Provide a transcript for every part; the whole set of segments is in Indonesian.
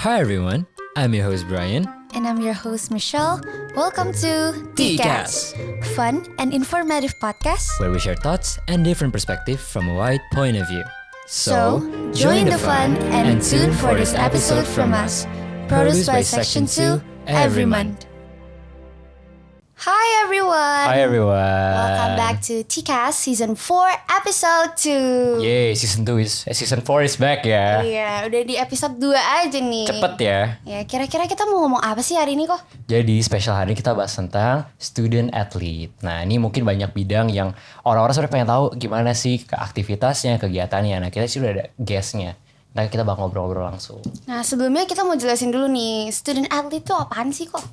Hi everyone, I'm your host Brian. And I'm your host Michelle. Welcome to TCAS, fun and informative podcast. where we share thoughts and different perspectives from a wide point of view. So, join the fun and tune for this episode from us. Produced by Section 2 every month. Hi everyone. Hi everyone. Welcome back to TCAS Season 4 Episode 2. Yay, season 4 is back ya. Iya, udah di episode 2 aja nih. Cepet ya. Ya, kira-kira kita mau ngomong apa sih hari ini kok? Jadi spesial hari ini kita bahas tentang student athlete. Nah ini mungkin banyak bidang yang orang-orang sebenarnya pengen tahu gimana sih aktivitasnya, kegiatannya. Nah kita sih udah ada guestnya. Nah kita bakal ngobrol-ngobrol langsung. Nah, sebelumnya kita mau jelasin dulu nih, student athlete itu apaan sih kok?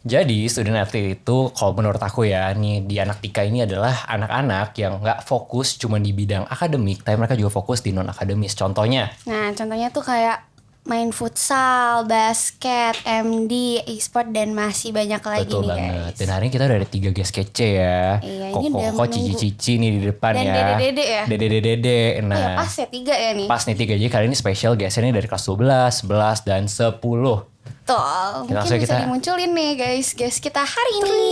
Jadi student athlete itu kalau menurut aku ya nih di anak Tika ini adalah anak-anak yang nggak fokus cuma di bidang akademik, tapi mereka juga fokus di non akademis. Contohnya? Nah, contohnya tuh kayak main futsal, basket, MD, e-sport dan masih banyak lagi Betul nih banget. guys. Dan hari ini kita udah ada 3 guest kece ya. Iya, ini udah Koko, menunggu. Cici-cici nih di depan Dan ya. dede-dede ya? Dede-dede. Oh ya Nah, pas ya 3 ya nih. pas nih 3 jadi kali ini spesial guestnya nih dari kelas 12, 11, dan 10. Tuh, mungkin langsung bisa kita- dimunculin nih guys kita hari ini.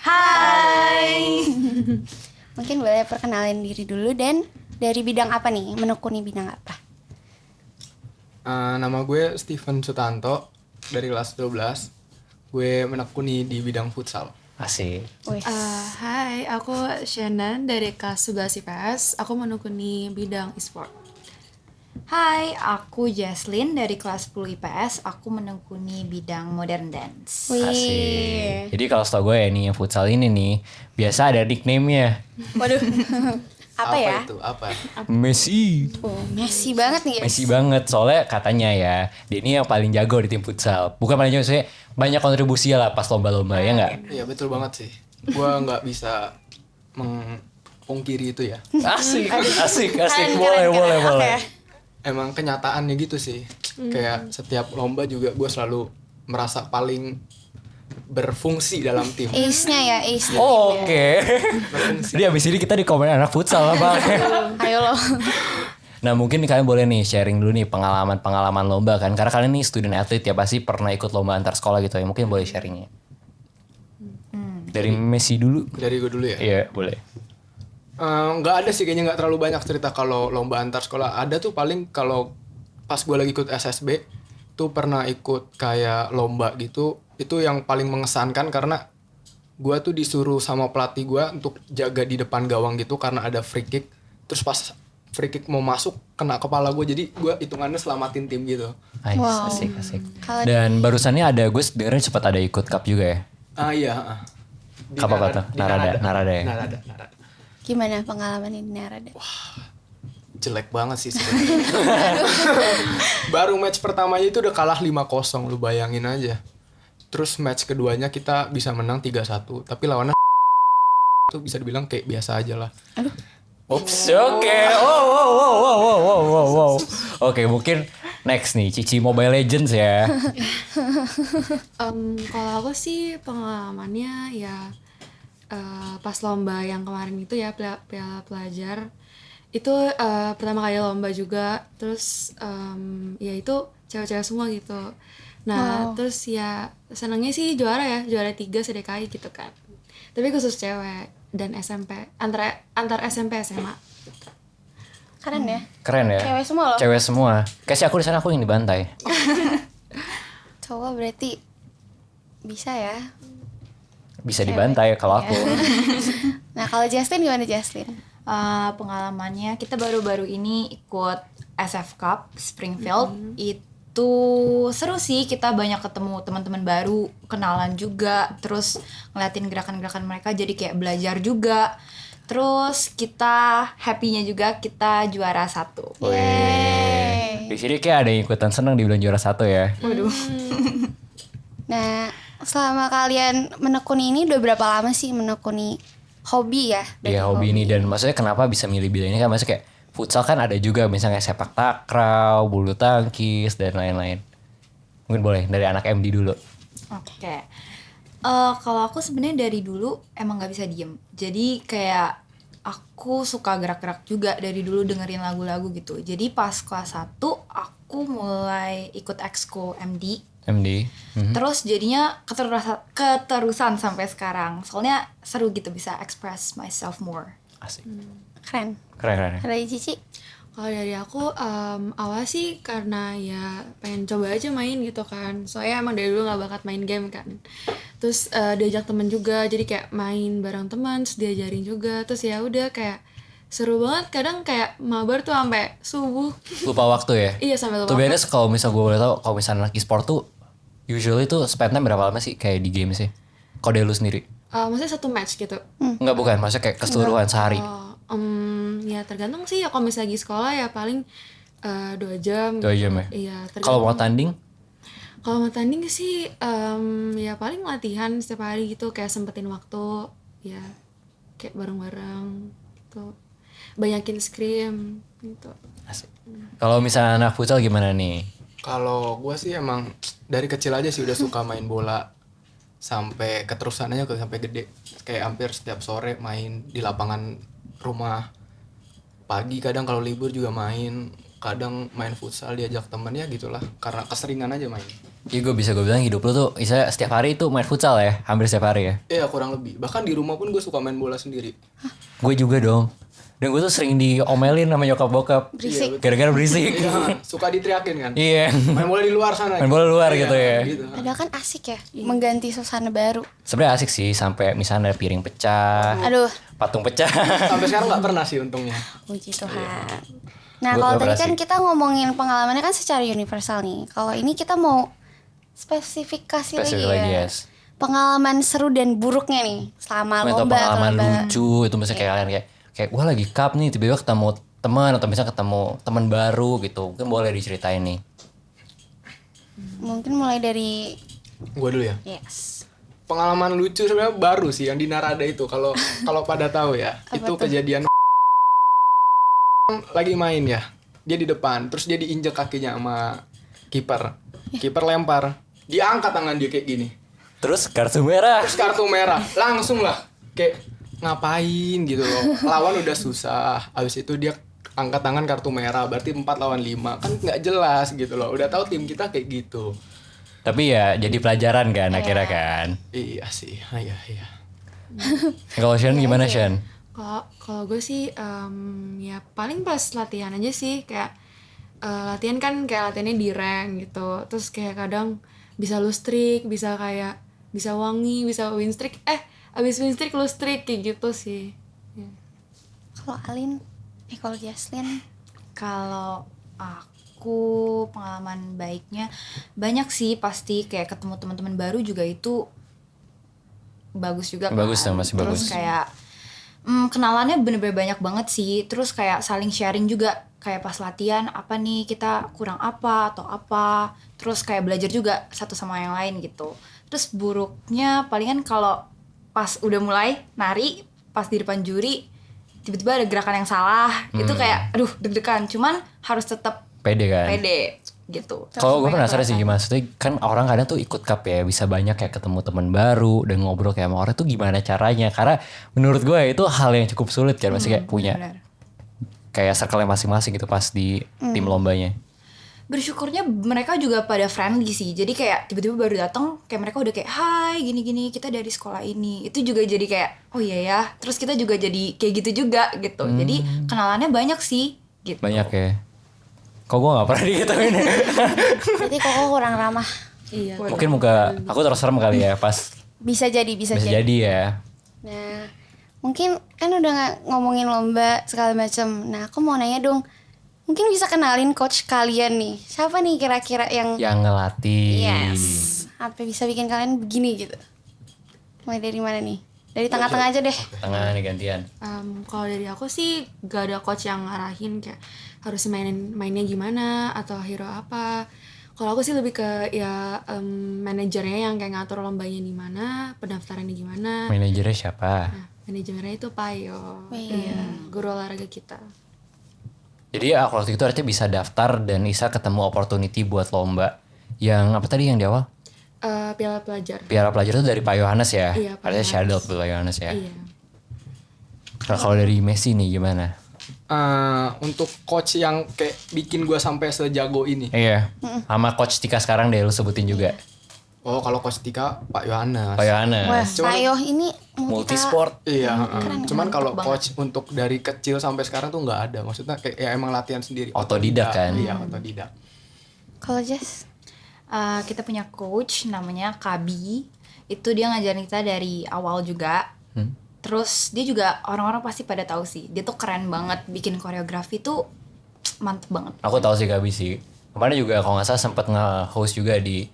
Hai. Mungkin boleh perkenalin diri dulu dan dari bidang apa nih? Menekuni bidang apa? Nama gue Steven Sutanto dari kelas 12. Gue menekuni di bidang futsal. Asik. Wih. Hai, aku Shannon dari kelas 11 IPS. Aku menekuni bidang e-sport. Hai, aku Jaslyn dari kelas 10 IPS. Aku menekuni bidang modern dance. Wih. Asik. Jadi kalau setahu gue ya nih yang futsal ini nih biasa ada nickname-nya. Waduh. Apa ya? Itu? Apa? Messi. Messi banget nih guys. Messi banget soalnya katanya ya dia ini yang paling jago di tim futsal. Bukan paling jago sih, banyak kontribusi lah pas lomba-lomba ya nggak? Iya betul banget sih. Gue nggak bisa mengpungkiri itu ya. Asik, asik, Keren, boleh, keren, boleh, keren. boleh. Oke. Emang kenyataannya gitu sih. Kayak setiap lomba juga gue selalu merasa paling berfungsi dalam tim. Ace-nya ya, ace-nya. Oh, Oke. Jadi abis ini kita di komen anak futsal lah bang. Ayo loh. Nah mungkin kalian boleh nih sharing dulu nih pengalaman lomba kan. Karena kalian nih student athlete ya pasti pernah ikut lomba antar sekolah gitu ya. Mungkin boleh sharingnya. Dari Messi dulu. Dari gue dulu ya. Iya boleh. Nggak ada sih kayaknya, nggak terlalu banyak cerita kalau lomba antar sekolah. Ada tuh paling kalau pas gue lagi ikut SSB tuh pernah ikut kayak lomba gitu. Itu yang paling mengesankan karena gue tuh disuruh sama pelatih gue untuk jaga di depan gawang gitu karena ada free kick. Terus pas free kick mau masuk kena kepala gue, jadi gue hitungannya selamatin tim gitu. Nice, Wow. asik, asik. Kalau Dan barusannya ada gue dengerin sempat ada ikut cup juga ya. Iya. Di Cup apa tuh? di Narada ya? Narada. gimana pengalaman ini Narada? Jelek banget sih sebenarnya. Baru match pertamanya itu udah kalah 5-0, lu bayangin aja. Terus match keduanya kita bisa menang 3-1, tapi lawannya itu bisa dibilang kayak biasa aja lah. Oke. Wow. Oke, mungkin next nih Cici Mobile Legends ya. Kalau aku sih pengalamannya ya pas lomba yang kemarin itu ya Piala Pelajar itu pertama kali lomba juga, terus ya itu cewek-cewek semua gitu. Nah terus ya senangnya sih juara 3 sedekai gitu kan. Tapi khusus cewek dan SMP antar SMP SMA. Keren ya. Keren ya. Cewek semua loh. Cewek semua. Kasih aku di sana aku yang dibantai. Cowok berarti bisa ya. Bisa dibantai kalau aku. Nah, kalau Justin gimana Justin? Pengalamannya kita baru-baru ini ikut SF Cup Springfield. Itu seru sih, kita banyak ketemu teman-teman baru, kenalan juga, terus ngeliatin gerakan-gerakan mereka jadi kayak belajar juga. Terus kita happy-nya juga kita juara 1. Wih. Di sini kayak ada yang ikutan seneng dibilang juara 1 ya. Waduh. Nah, selama kalian menekuni ini udah berapa lama sih menekuni hobi ya? Iya hobi ini, dan maksudnya kenapa bisa milih bidang ini kan maksudnya kayak futsal kan ada juga misalnya sepak takraw, bulu tangkis dan lain-lain. Mungkin boleh dari anak MD dulu. Oke. Kalau aku sebenarnya dari dulu emang nggak bisa diem. Jadi kayak aku suka gerak-gerak juga dari dulu, dengerin lagu-lagu gitu. Jadi pas kelas 1 aku aku mulai ikut ekskul MD. MD. Terus jadinya keterusan sampai sekarang. Soalnya seru gitu bisa express myself more. Asik. Keren. Keren ya. Dari Cici? Kalau dari aku awal sih karena ya pengen coba aja main gitu kan. Soalnya emang dari dulu gak bakat main game kan. Terus diajak temen juga, jadi kayak main bareng teman, terus diajarin juga. Terus ya udah kayak seru banget. Kadang kayak mabar tuh sampai subuh. Lupa waktu ya? Iya sampai lupa. Tuh biasanya kalau misal gue boleh tau, kalau misalnya anak e-sport tuh usually tuh spend time berapa lama sih kayak di game sih? Kalau dari lu sendiri? Maksudnya satu match gitu. Enggak, bukan, maksudnya kayak keseluruhan sehari. Ya tergantung sih ya, kalau misalnya lagi sekolah ya paling 2 jam. 2 jam ya? Iya. Kalau mau tanding? Kalau mau tanding sih ya paling latihan setiap hari gitu, kayak sempetin waktu ya kayak bareng-bareng gitu. Banyakin scrim gitu. Asik. Kalau misalnya anak futsal gimana nih? Kalau gue sih emang dari kecil aja sih udah suka main bola, sampai keterusannya sampai gede. Kayak hampir setiap sore main di lapangan rumah. Pagi kadang kalau libur juga main, kadang main futsal diajak temen ya gitulah, karena keseringan aja main. Iya, gue bilang hidup lu tuh misalnya setiap hari itu main futsal ya? Hampir setiap hari ya? Iya kurang lebih. Bahkan di rumah pun gue suka main bola sendiri. Gue juga dong. Dan gue tuh sering diomelin sama nyokap bokap. Berisik. Gara-gara berisik. Iya, suka diteriakin kan. Iya. Main bola di luar sana. Main bola luar gitu ya. Gitu. Padahal kan asik ya, mengganti suasana baru. Sebenarnya asik sih, sampai misalnya ada piring pecah, Aduh, patung pecah. Sampai sekarang nggak pernah sih untungnya. puji Tuhan. Nah, Gua kalau nggak tadi pernah kan sih. kita ngomongin pengalamannya kan secara universal nih. Kalau ini kita mau spesifikasi lagi Spesifik ya. lagi, yes. Pengalaman seru dan buruknya nih selama Atau lomba atau pengalaman lomba. lucu itu misalnya kayak kalian kayak gue lagi cup nih tiba-tiba ketemu teman atau misalnya ketemu teman baru gitu, mungkin boleh diceritain nih. Mungkin mulai dari Gue dulu ya. yes. Pengalaman lucu sebenarnya baru sih yang di Narada itu. Kalau pada tahu ya, Apa itu tuh? kejadian lagi main ya. Dia di depan, terus dia diinjek kakinya sama kiper. Kiper lempar, diangkat tangan dia kayak gini. Terus kartu merah. Terus kartu merah, langsung lah kayak ngapain gitu loh. Lawan udah susah, habis itu dia angkat tangan kartu merah, berarti 4 lawan 5. Kan nggak jelas gitu loh. Udah tahu tim kita kayak gitu. Tapi ya jadi pelajaran kan akhirnya kan. Iya sih, iya. Kalau Shan gimana Shan? Kalau gue sih ya paling pas latihan aja sih, kayak latihan kan kayak latihannya di rank gitu. Terus kayak kadang bisa lose streak, bisa kayak bisa wangi, bisa win streak. Abis win streak lose streak kayak gitu sih. Ya. Kalau Alin, kalau Jaslyn, Kalau aku pengalaman baiknya banyak sih, pasti kayak ketemu teman-teman baru juga itu bagus juga kan. Bagus tuh, masih Terus bagus. kayak kenalannya bener-bener banyak banget sih. Terus kayak saling sharing juga, kayak pas latihan apa nih kita kurang apa atau apa. Terus kayak belajar juga satu sama yang lain gitu. Terus buruknya palingan kalau pas udah mulai nari, pas di depan juri tiba-tiba ada gerakan yang salah, itu kayak aduh deg-degan. Cuman harus tetap Pede kan? pede gitu. Kalau gue Supaya penasaran sih kelihatan. gimana, maksudnya kan orang kadang tuh ikut cup ya, bisa banyak kayak ketemu teman baru dan ngobrol kayak sama orang tuh gimana caranya? Karena menurut gue itu hal yang cukup sulit kan, masih kayak punya Benar. kayak circle masing-masing gitu pas di tim lombanya. Bersyukurnya mereka juga pada friendly sih. Jadi kayak tiba-tiba baru datang kayak mereka udah kayak hai gini-gini kita dari sekolah ini. Itu juga jadi kayak oh iya ya. Terus kita juga jadi kayak gitu juga gitu. Jadi kenalannya banyak sih gitu. Banyak ya. Kok gue gak pernah digituin ya? berarti Koko kurang ramah. Iya. Mungkin muka aku terus serem kali ya pas Bisa jadi. bisa jadi ya. Nah, mungkin kan udah ngomongin lomba segala macam. Nah, aku mau nanya dong. Mungkin bisa kenalin coach kalian nih. Siapa nih kira-kira yang Yang ngelatih. yes, apa bisa bikin kalian begini gitu? Mulai dari mana nih? Dari tengah-tengah aja deh. Tengah nih gantian. Kalau dari aku sih gak ada coach yang ngarahin kayak harus mainnya gimana atau hero apa. Kalau aku sih lebih ke ya manajernya yang kayak ngatur lombanya di mana, pendaftarannya gimana. Manajernya siapa? Nah, manajernya itu Payo. Wih. Iya, guru olahraga kita. Jadi aku waktu itu artinya bisa daftar dan bisa ketemu opportunity buat lomba. Yang apa tadi yang di awal? Piala pelajar. Piala pelajar itu dari Pak Yohanes ya? Iya, Pak Artinya Yohanes. shadow Pak Yohanes ya? Iya. Kalau dari Messi nih gimana? untuk coach yang kayak bikin gue sampai sejago ini. Iya. Sama Coach Tika sekarang deh lu sebutin juga. Oh kalau coach Tika Pak Yohanes. Pak Yohanes. Wah, Cuman- Pak Yoh ini Multisport. Iya, Keren, cuman mantap kalau banget. coach untuk dari kecil sampai sekarang tuh nggak ada. Maksudnya kayak ya emang latihan sendiri. Otodidak kan? Iya, otodidak. Kalau Jess, Kita punya coach namanya Kabi. Itu dia ngajarin kita dari awal juga. Terus dia juga orang-orang pasti pada tahu sih. Dia tuh keren banget bikin koreografi tuh mantep banget. Aku tahu sih Gabi sih. Kemarin juga kalau nggak salah sempet nge-host juga di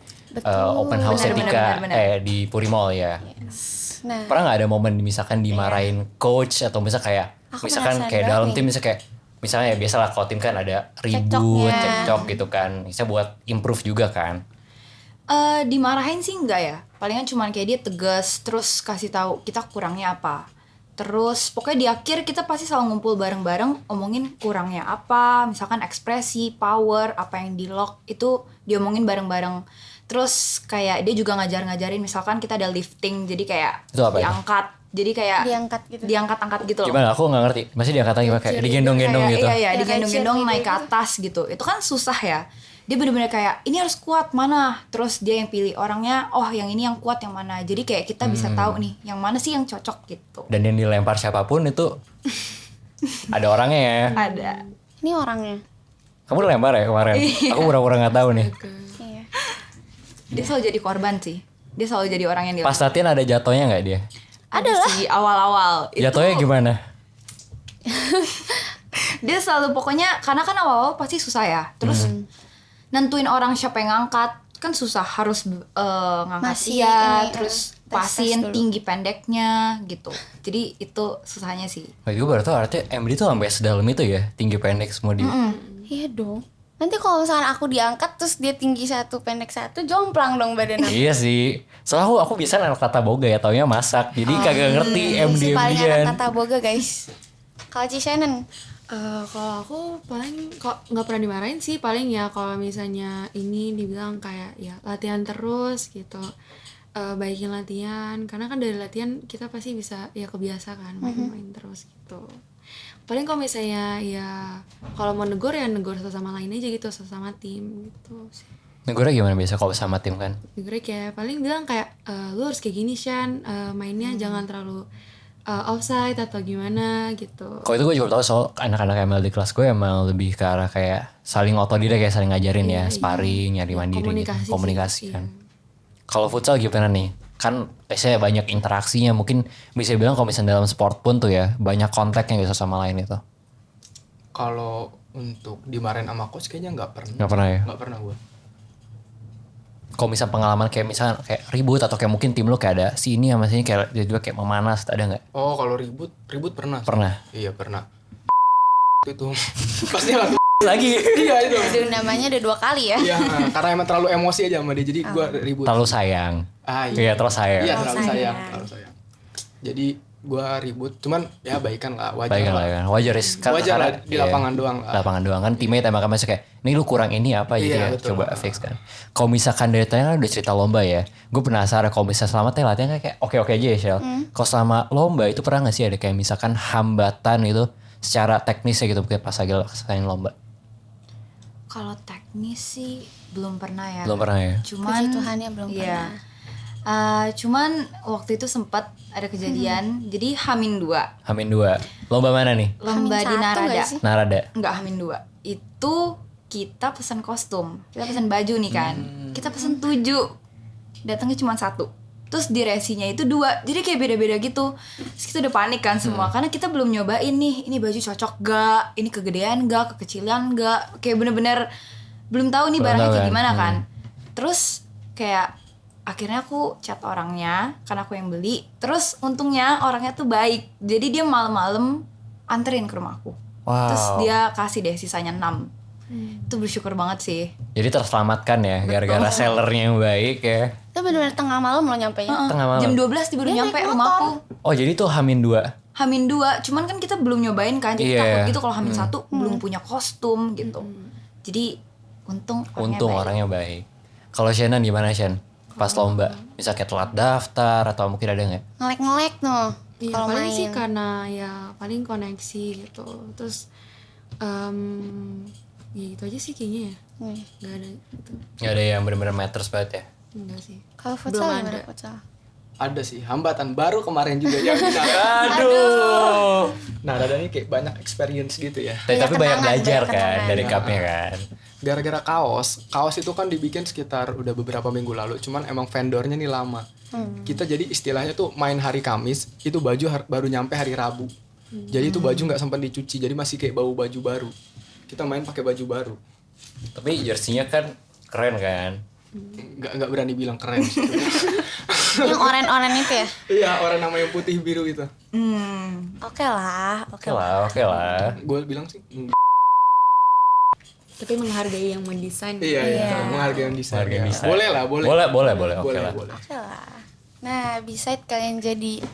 open house Benar, Tika benar. di Puri Mall ya. nah Pernah nggak ada momen misalkan dimarahin coach atau misalnya kayak Aku misalkan penasaran kayak dalam banget tim nih. misalnya kayak misalnya ya biasalah kalau tim kan ada ribut, Cekcoknya. cekcok gitu kan. Misalnya buat improve juga kan. Dimarahin sih enggak ya. Palingan cuman kayak dia tegas terus kasih tahu kita kurangnya apa. Terus pokoknya di akhir kita pasti selalu ngumpul bareng-bareng omongin kurangnya apa, misalkan ekspresi, power, apa yang di lock itu diomongin bareng-bareng. Terus kayak dia juga ngajarin misalkan kita ada lifting jadi kayak Itu apa itu? diangkat. Jadi kayak diangkat gitu. diangkat-angkat gitu loh. Gimana? Aku nggak ngerti. Masih diangkat gimana kayak digendong-gendong Kayak, gitu. Iya, Ya, kayak digendong-gendong cheer naik ke gitu. atas gitu. Itu kan susah ya. Dia bener-bener kayak ini harus kuat mana. Terus dia yang pilih orangnya, oh yang ini yang kuat yang mana. Jadi kayak kita bisa tahu nih yang mana sih yang cocok gitu. Dan yang dilempar siapapun itu ada orangnya ya. Ada. Ini orangnya. Kamu dilempar ya kemarin? Aku pura-pura nggak tahu nih. Iya. Dia selalu jadi korban sih. Dia selalu jadi orang yang Pas latihan ada jatuhnya nggak dia? ada sih awal-awal. Jatuhnya gimana? Dia selalu pokoknya karena kan awal-awal pasti susah ya. Terus nentuin orang siapa yang ngangkat kan susah harus ngangkat Masih dia ini, terus tes pasin dulu. tinggi pendeknya gitu. Jadi itu susahnya sih. Nah, gue baru tau artinya MD tuh sampai sedalam itu ya, tinggi pendek semua dia. Iya dong. Nanti kalau misalkan aku diangkat terus dia tinggi satu pendek satu, jomplang dong badan aku. Iya sih. Soalnya aku bisa anak tata boga ya, taunya masak. Jadi kagak ngerti Ini sih paling anak MD-MD-an. tata boga guys. Kalau Ci Shannon, Kalau aku paling kok nggak pernah dimarahin sih, paling ya kalau misalnya ini dibilang kayak ya latihan terus gitu, baikin latihan karena kan dari latihan kita pasti bisa ya kebiasa kan main-main terus gitu. Paling kalau misalnya ya kalau mau negur ya negur satu sama lain aja gitu, sesama tim gitu sih. Negara gimana biasa kalau sama tim kan? Negurnya kayak paling bilang kayak lu harus kayak gini Shan, mainnya jangan terlalu offside atau gimana gitu. Kalau itu gue juga tahu soal anak-anak ML di kelas gue emang lebih ke arah kayak saling otodidak kayak saling ngajarin ya, sparring, nyari mandiri gitu. Komunikasi sih, Komunikasi iya. kan. Kalau futsal gimana nih? Kan biasanya banyak interaksinya, mungkin bisa bilang kalau misalnya dalam sport pun tuh ya banyak kontak yang bisa sama lain itu. Kalau untuk dimarahin sama coach kayaknya nggak pernah. Nggak pernah ya? Nggak pernah gue. Kalau misal pengalaman kayak misalnya kayak ribut atau kayak mungkin tim lu kayak ada si ini sama si ini kayak dia juga kayak memanas, ada nggak? Oh kalau ribut pernah. Pernah. Iya pernah. Itu pasti langsung. Lagi. Iya itu. itu namanya ada 2 kali ya. Iya karena emang terlalu emosi aja sama dia jadi gue ribut. Terlalu sayang. Iya. Iya, terus sayang. Iya Terlalu terlalu sayang. sayang. Terlalu sayang. Jadi gue ribut, cuman ya baikan lah, wajar Baik lah. lah kan. Wajar sih. Kan Wajar karena- lah, di iya. lapangan doang lah. Lapangan doang kan teammate emang masih kayak ini lu kurang ini apa gitu Iya, ya betul. coba fix kan. Kalau misalkan dari tadi kan udah cerita lomba ya, gue penasaran kalau misalnya selama teh latihan kayak oke aja ya Shell. Kalau selama lomba itu pernah nggak sih ada kayak misalkan hambatan itu secara teknisnya gitu kayak pas lagi laksanain lomba? Kalau teknis sih belum pernah ya. Belum pernah ya. Cuman Puji Tuhan ya, belum iya. pernah. Cuman waktu itu sempat ada kejadian. Jadi H-2 Hamin 2. Lomba mana nih? lomba H-1 di nggak Narada. sih? Narada. Enggak H-2. Itu kita pesan kostum. Kita pesan baju nih kan. Kita pesan 7. Datangnya cuma 1. Terus diresinya itu 2. Jadi kayak beda-beda gitu. Terus kita udah panik kan semua karena kita belum nyobain nih ini baju cocok gak, ini kegedean gak, kekecilan gak. Kayak bener-bener belum tahu nih Belum barangnya tahu kayak kan. gimana kan. Terus kayak akhirnya aku chat orangnya karena aku yang beli. Terus untungnya orangnya tuh baik. Jadi dia malam-malam anterin ke rumahku. Wow. Terus dia kasih deh sisanya 6. Itu bersyukur banget sih. Jadi terselamatkan ya gara-gara sellernya yang baik ya. Itu benar-benar tengah malam lo nyampenya. Tengah malam. Jam 12 dia baru Dia nyampe naik rumahku. Oh jadi tuh Hamin 2. H-2, cuman kan kita belum nyobain kan. Jadi Iya. takut gitu kalau H-1 belum punya kostum gitu. Jadi untung Untung baik. orangnya baik. Kalau Shannon gimana Shan? Pas lomba, misal kayak telat daftar atau mungkin ada nggak? Ngelek-ngelek no. Iya, kalau paling main? sih karena ya paling koneksi gitu. Terus ya itu aja sih kayaknya ya. Hmm. Gak ada gitu. Nggak ada yang benar-benar matters banget ya. Enggak sih. Kalau Belum futsal gimana ada. futsal? Ada sih hambatan baru kemarin juga yang Aduh. nah Rada ini kayak banyak experience gitu ya. Tapi Banyak banyak kenangan, belajar banyak kan kenangan. dari Iya. cupnya kan. Gara-gara kaos itu kan dibikin sekitar udah beberapa minggu lalu, cuman emang vendornya nih lama. Kita jadi istilahnya tuh main hari Kamis, itu baju baru nyampe hari Rabu. Jadi itu baju nggak sempat dicuci, jadi masih kayak bau baju baru. Kita main pakai baju baru. Tapi jersey-nya kan keren kan. Nggak berani bilang keren sih. Yang oren-oren itu ya? Iya, orang nama yang putih biru itu. Oke lah, oke Oke lah. lah, oke lah. Gue bilang sih. Tapi menghargai yang mendesain. Iya, menghargai desain. Menghargai Ya. desain. Boleh lah, boleh. Boleh, oke lah. Boleh. Oke lah. Nah, beside kalian jadi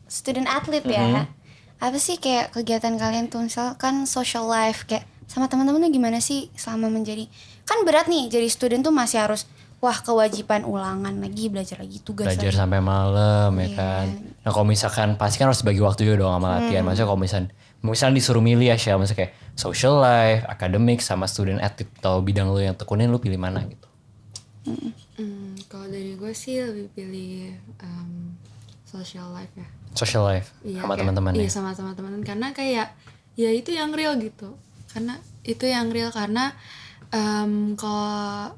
student athlete ya, apa sih kayak kegiatan kalian tuh misalkan social life kayak sama teman-temannya gimana sih selama menjadi, kan berat nih jadi student tuh masih harus wah kewajiban ulangan lagi, belajar lagi, tugas Belajar lagi. sampai malam ya Iya. kan. Nah kalau misalkan pasti kan harus bagi waktu juga dong sama latihan. Maksudnya kalau misalnya disuruh milih ya Syah, maksudnya kayak social life, akademik sama student athlete atau bidang lu yang tekunin lu pilih mana gitu. Kalau dari gue sih lebih pilih social life ya. Social life sama Kayak- teman-teman Iya ya. sama teman-teman karena kayak ya itu yang real gitu. Karena itu yang real karena kalau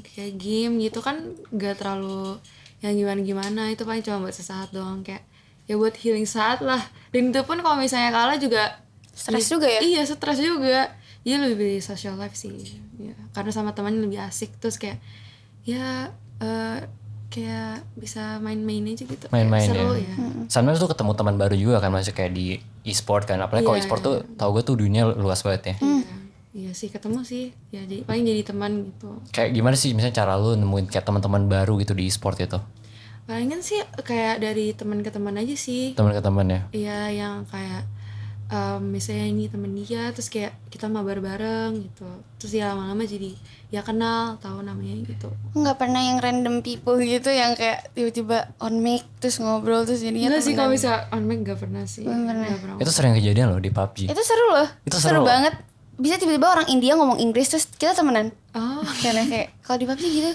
kayak game gitu kan gak terlalu yang gimana-gimana, itu paling cuma buat sesaat doang, kayak ya buat healing saat lah. Dan itu pun kalau misalnya kalah juga Stres juga ya? Iya, stres juga. Iya lebih pilih social life sih. Ya, karena sama temannya lebih asik, terus kayak ya kayak bisa main-main aja gitu. Kayak Main-main seru ya. ya. Sometimes tuh ketemu teman baru juga kan, maksudnya kayak di e-sport kan. Apalagi kalau Iya, e-sport tuh tau gue tuh dunia luas banget ya. Iya sih, ketemu sih. Ya jadi paling jadi teman gitu. Kayak gimana sih misalnya cara lu nemuin kayak teman-teman baru gitu di e-sport itu? Palingan sih kayak dari teman ke teman aja sih. Teman ke teman ya. Iya, yang kayak misalnya ini temen dia, terus kayak kita mabar bareng gitu. Terus ya lama-lama jadi ya kenal, tahu namanya gitu. Nggak pernah yang random people gitu yang kayak tiba-tiba on mic terus ngobrol terus jadinya Enggak sih, temenan. kalau bisa on mic gak pernah sih. Nggak pernah. Itu sering kejadian loh di PUBG. Itu seru loh. Itu seru. banget. Bisa tiba-tiba orang India ngomong Inggris terus kita temenan. Oh, Karena kayak kalau di PUBG gitu.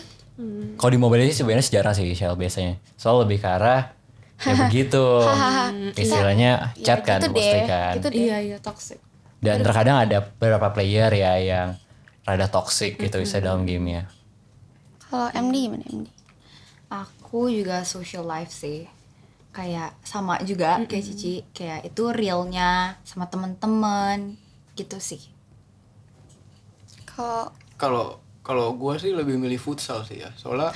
Kalau di mobile ini sebenarnya sejarah sih Shell biasanya. Soal lebih ke arah ya begitu. Istilahnya Ya, chat kan, gitu mostly deh, kan. gitu deh. iya toxic. Dan terkadang ada beberapa player ya yang rada toxic gitu bisa dalam gamenya. Kalau MD gimana MD? Aku juga social life sih. Kayak sama juga kayak Cici, kayak itu realnya sama temen-temen gitu sih. Kalau gue sih lebih milih futsal sih ya, soalnya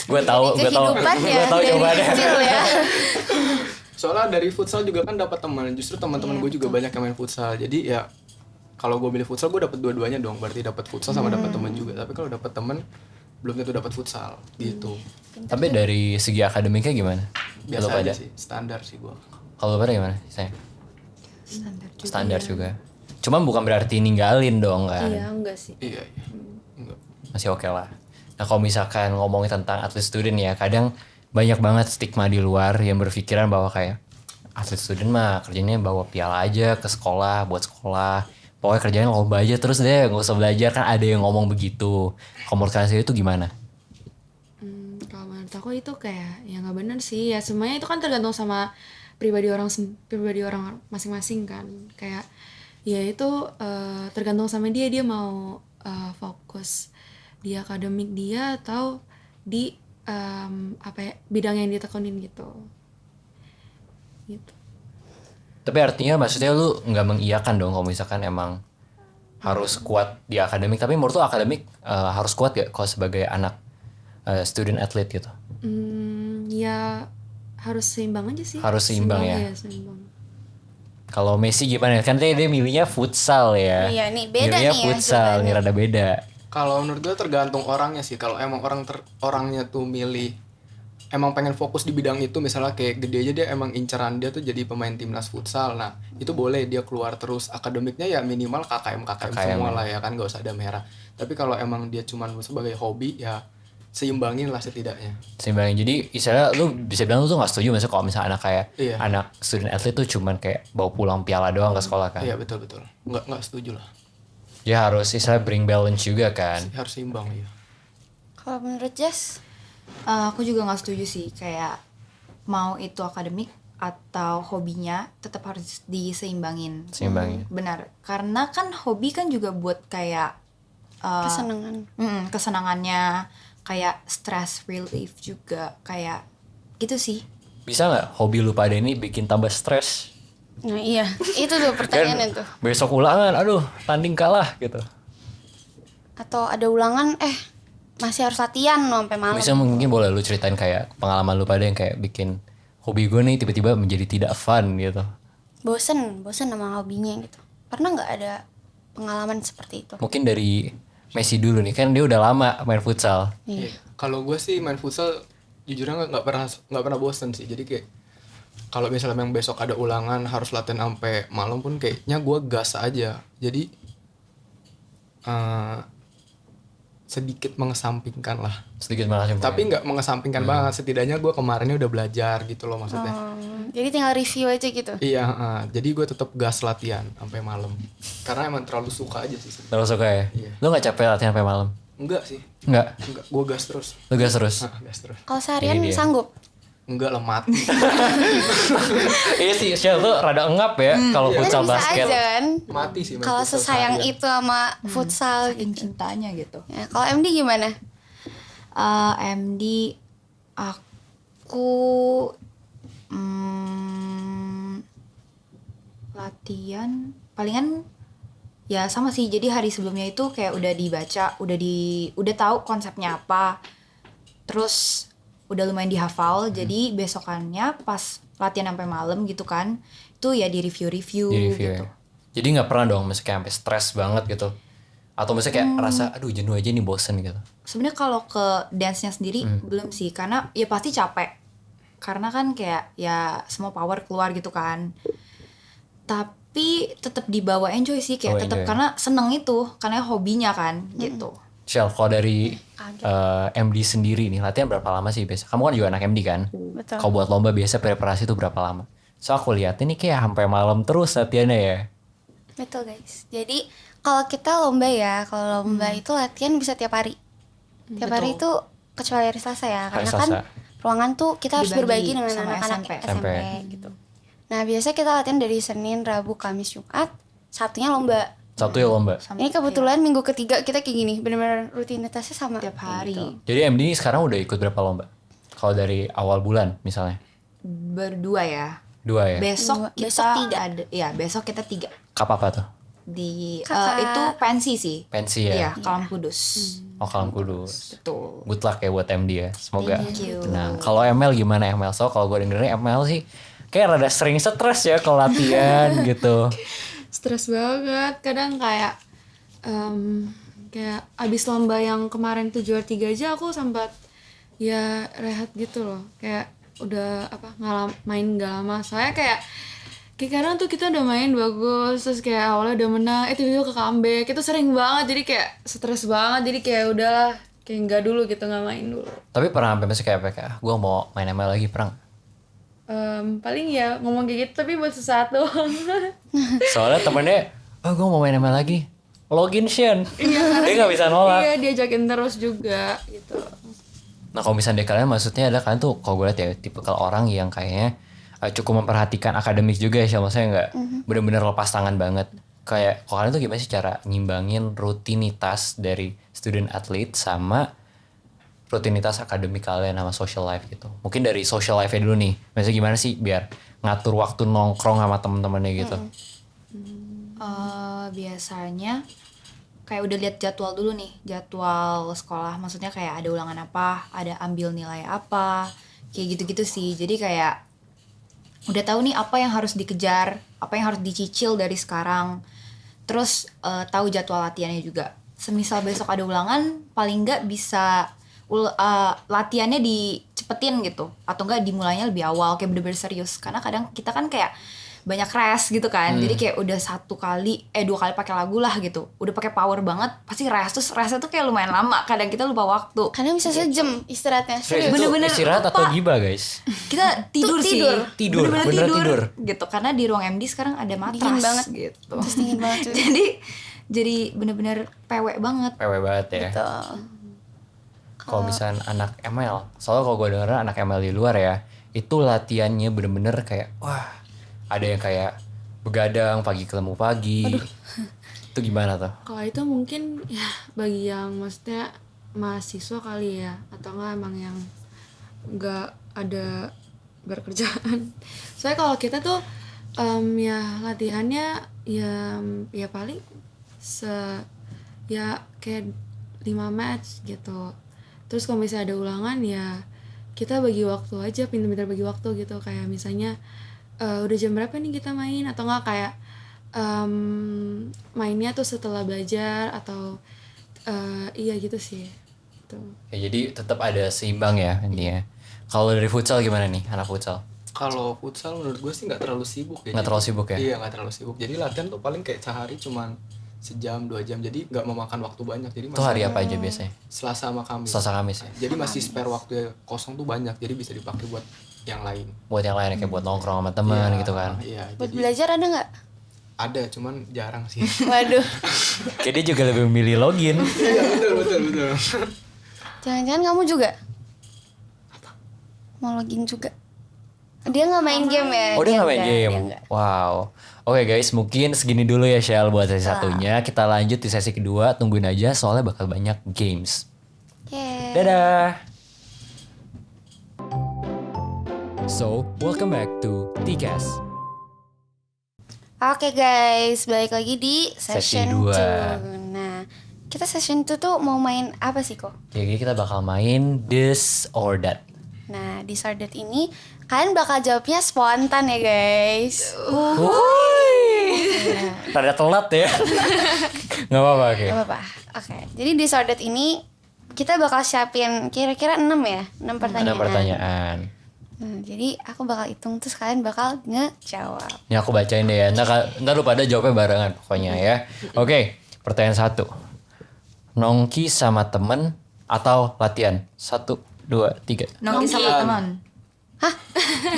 Gue tahu Kehidupan ya tahu dari jawabannya. kecil ya. soalnya dari futsal juga kan dapat teman. Justru teman-teman gue juga banyak yang main futsal. Jadi ya kalau gue milih futsal gue dapat dua-duanya dong. Berarti dapat futsal sama dapat teman juga. Tapi kalau dapat teman belum tentu dapat futsal gitu. Tapi dari segi akademiknya gimana? Biasa Kalau aja pada sih, standar sih gue. kalau pada gimana? Saya Standar juga. standar juga. Cuma bukan berarti ninggalin dong kan. Iya, enggak sih. Iya. Enggak. Masih oke lah. Nah kalau misalkan ngomongin tentang atlet student ya, kadang banyak banget stigma di luar yang berpikiran bahwa kayak atlet student mah kerjanya bawa piala aja ke sekolah, buat sekolah. Pokoknya kerjanya lomba aja terus deh, gak usah belajar, kan ada yang ngomong begitu. Kalau menurut kalian sendiri itu gimana? Kalau menurut aku itu kayak ya nggak benar sih. Ya semuanya itu kan tergantung sama pribadi orang masing-masing kan. Kayak ya itu tergantung sama dia mau fokus di akademik dia atau di bidang yang ditekunin gitu. Tapi artinya maksudnya lu nggak mengiyakan dong kalau misalkan emang harus kuat di akademik. Tapi menurut lu akademik harus kuat gak kalau sebagai anak student athlete gitu? Ya harus seimbang aja sih. Harus seimbang ya? Iya, seimbang. Kalau Messi gimana? Kan dia milihnya futsal ya. Iya, nih, beda milihnya nih ya futsal, jawabannya. nih rada beda. Kalau menurut gue tergantung orangnya sih. Kalau emang orangnya tuh milih emang pengen fokus di bidang itu, misalnya kayak gede aja dia emang inceran dia tuh jadi pemain timnas futsal. Nah, itu boleh dia keluar terus. Akademiknya ya minimal KKM KKM semua ya. lah ya kan, gak usah ada merah. Tapi kalau emang dia cuman sebagai hobi ya seimbangin lah setidaknya. Seimbangin. Jadi istilahnya lu bisa bilang lu tuh gak setuju misalnya kalau misalnya anak kayak Iya. anak student athlete tuh cuman kayak bawa pulang piala doang ke sekolah kan. Iya betul. Nggak setuju lah. Ya harus istilahnya bring balance juga kan. Harus seimbang ya. Kalau menurut Jess, Aku juga nggak setuju sih, kayak mau itu akademik atau hobinya tetap harus diseimbangin. Seimbangin. Benar, karena kan hobi kan juga buat kayak kesenangan. kesenangannya, kayak stress relief juga, kayak gitu sih. Bisa nggak hobi lu pada ini bikin tambah stres? Nah iya, itu tuh pertanyaannya tuh. Besok ulangan, aduh tanding kalah gitu. Atau ada ulangan, masih harus latihan loh sampai malam. Bisa mungkin boleh lu ceritain kayak pengalaman lu pada yang kayak bikin hobi gue nih tiba-tiba menjadi tidak fun gitu. Bosen sama hobinya gitu. Pernah nggak ada pengalaman seperti itu? Mungkin dari Messi dulu nih, kan dia udah lama main futsal. Iya. Kalau gue sih main futsal jujurnya nggak pernah bosen sih. Jadi kayak kalau misalnya memang besok ada ulangan harus latihan sampai malam pun kayaknya gue gas aja. Jadi sedikit mengesampingkan lah. Sedikit makasih. Tapi nggak mengesampingkan banget. Setidaknya gue kemarinnya udah belajar gitu loh maksudnya. Jadi tinggal review aja gitu. Iya, jadi gue tetap gas latihan sampai malam. Karena emang terlalu suka aja sih. Terus suka ya? Iya. Lu gak capek latihan sampai malam? Enggak sih. Enggak. Gue gas terus. Lu gas terus. Gas terus. Kalau seharian Ini dia. sanggup? Enggak lah mati. Iya sih, Shell tuh rada engap ya kalau futsal Kan bisa basket. aja kan. Mati sih. main Kalau futsal sesayang seharian. itu sama futsal Saking gitu. cintanya gitu. Ya, kalau MD gimana? MD aku latihan palingan ya sama sih, jadi hari sebelumnya itu kayak udah dibaca, udah tahu konsepnya apa, terus udah lumayan dihafal, jadi besokannya pas latihan sampai malam gitu kan, itu ya di review Di review gitu. ya. Jadi gak pernah dong misalnya kayak sampai stres banget gitu. Atau misalnya kayak rasa aduh jenuh aja nih, bosen gitu. Sebenarnya kalau ke dance-nya sendiri belum sih, karena ya pasti capek. Karena kan kayak ya semua power keluar gitu kan. Tapi tetap dibawa enjoy sih, kayak Oh, tetap enjoy. karena seneng itu, karena hobinya kan gitu. Shell, kalau dari MD sendiri nih, latihan berapa lama sih biasa? Kamu kan juga anak MD kan? Betul. Kalau buat lomba biasa preparasi tuh berapa lama? So aku lihat ini kayak sampai malam terus latihannya ya. Betul guys. Jadi kalau kita lomba ya, kalau lomba itu latihan bisa tiap hari. Tiap hari itu kecuali hari Selasa ya, Hari karena kan Selasa. ruangan tuh kita harus Dibagi berbagi dengan sama anak-anak SMP. SMP gitu. Nah biasa kita latihan dari Senin, Rabu, Kamis, Jumat, Sabtunya lomba. Sabtu ya lomba. Ini kebetulan minggu ketiga kita kayak gini, benar-benar rutinitasnya sama Tiap kayak hari. gitu. Jadi MD ini sekarang udah ikut berapa lomba? Kalau dari awal bulan misalnya? Berdua ya. 2 ya? Besok Dua. kita Besok 3. ada, ya besok kita 3 Kap apa tuh? di Kakak. itu pensi sih. Pensi ya? Iya, Kalam Kudus. Oh Kalam Kudus. Betul. Good luck ya buat MD ya. Semoga. Thank you. Nah, kalau ML gimana ML? So kalau gue dengerin ML sih kayak rada sering stres ya kalau latihan gitu. Stres banget, kadang kayak kayak abis lomba yang kemarin tuh juara 3 aja aku sempat ya rehat gitu loh, kayak udah main gak lama, soalnya kayak kadang tuh kita udah main bagus, terus kayak awalnya udah menang, tiba-tiba ke comeback, itu sering banget, jadi kayak stres banget, jadi kayak udahlah, kayak nggak dulu gitu, nggak main dulu. Tapi pernah sampai masih kayak gue mau main ML lagi, pernah? Paling ya ngomong kayak gitu, tapi buat sesuatu. Soalnya temennya, gue mau main ML lagi, login Shen. Dia nggak bisa nolak. Iya, diajakin terus juga gitu. Nah kalau misalnya kalian maksudnya ada kalian tuh kalau gue lihat ya tipe kalau orang yang kayaknya cukup memperhatikan akademik juga ya, maksudnya nggak bener-bener lepas tangan banget. Kayak kalau kalian tuh gimana sih cara ngimbangin rutinitas dari student athlete sama rutinitas akademik kalian sama social life gitu. Mungkin dari social life-nya dulu nih. Maksudnya gimana sih biar ngatur waktu nongkrong sama temen-temennya gitu. Biasanya kayak udah lihat jadwal dulu nih, jadwal sekolah, maksudnya kayak ada ulangan apa, ada ambil nilai apa, kayak gitu-gitu sih. Jadi kayak udah tahu nih apa yang harus dikejar, apa yang harus dicicil dari sekarang. Terus tahu jadwal latihannya juga. Semisal besok ada ulangan, paling nggak bisa latihannya dicepetin gitu, atau enggak dimulainya lebih awal, kayak bener-bener serius. Karena kadang kita kan kayak banyak rest gitu kan. Jadi kayak udah 2 kali pakai lagu lah gitu. Udah pakai power banget, pasti rest. Terus restnya tuh kayak lumayan lama. Kadang kita lupa waktu. Kadang bisa sejam istirahatnya. Serius, itu Bener-bener istirahat lupa. atau gibah guys? Kita tidur sih. Tidur, Bener-bener beneran tidur. gitu. Karena di ruang MD sekarang ada matras Dingin banget. gitu. Terus dingin banget tuh. Jadi bener-bener pewek banget. PW banget ya. Betul. Kalau misalnya anak ML, soalnya kalau gue denger anak ML di luar ya, itu latihannya bener-bener kayak wah, ada yang kayak begadang pagi ketemu pagi. Itu gimana tuh? Kalau itu mungkin ya bagi yang maksudnya mahasiswa kali ya, atau enggak emang yang nggak ada berkerjaan. Soalnya kalau kita tuh ya latihannya ya paling ya kayak 5 match gitu. Terus kalau misalnya ada ulangan ya kita bagi waktu aja, pintar-pintar bagi waktu gitu. Kayak misalnya udah jam berapa nih kita main, atau enggak kayak mainnya tuh setelah belajar atau iya gitu sih. Tuh. Ya, jadi tetap ada seimbang ya intinya. Kalau dari futsal gimana nih anak futsal? Kalau futsal menurut gue sih nggak terlalu sibuk ya. Nggak terlalu sibuk ya? Iya, nggak terlalu sibuk. Jadi latihan tuh paling kayak sehari cuman sejam 2 jam, jadi nggak memakan waktu banyak. Jadi Itu hari apa aja biasanya? Selasa sama Kamis. Selasa Kamis ya? Jadi masih spare waktu kosong tuh banyak, jadi bisa dipakai buat yang lain. Buat yang lain kayak buat nongkrong sama teman Iya, gitu kan. Iya, Buat jadi belajar ada nggak? ada, cuman jarang sih. Waduh. Kayak dia juga lebih memilih login. Iya, betul. Jangan-jangan kamu juga? Mau login juga? Dia nggak main game ya? Oh dia nggak main nggak, game? dia nggak. Wow. Oke guys, mungkin segini dulu ya Shell buat sesi satunya. Kita lanjut di sesi kedua, tungguin aja soalnya bakal banyak games. Oke. Dadah! So, welcome back to TCAS. Oke guys, balik lagi di Sesi session dua. 2. Nah, kita session 2 tuh mau main apa sih kok? Jadi kita bakal main This or That. Nah, di Sordet ini kalian bakal jawabnya spontan ya guys. Rada telat ya. Gak apa-apa, oke. Gak apa-apa. Oke. Jadi di Sordet ini kita bakal siapin kira-kira 6 ya, 6 pertanyaan. Ada pertanyaan. Nah, jadi aku bakal hitung terus kalian bakal ngejawab. Ini aku bacain deh ya. Ntar lu pada jawabnya barengan pokoknya ya. Oke, pertanyaan 1. Nongki sama temen atau latihan? 1, 2, 3. Nongki sama teman. Hah?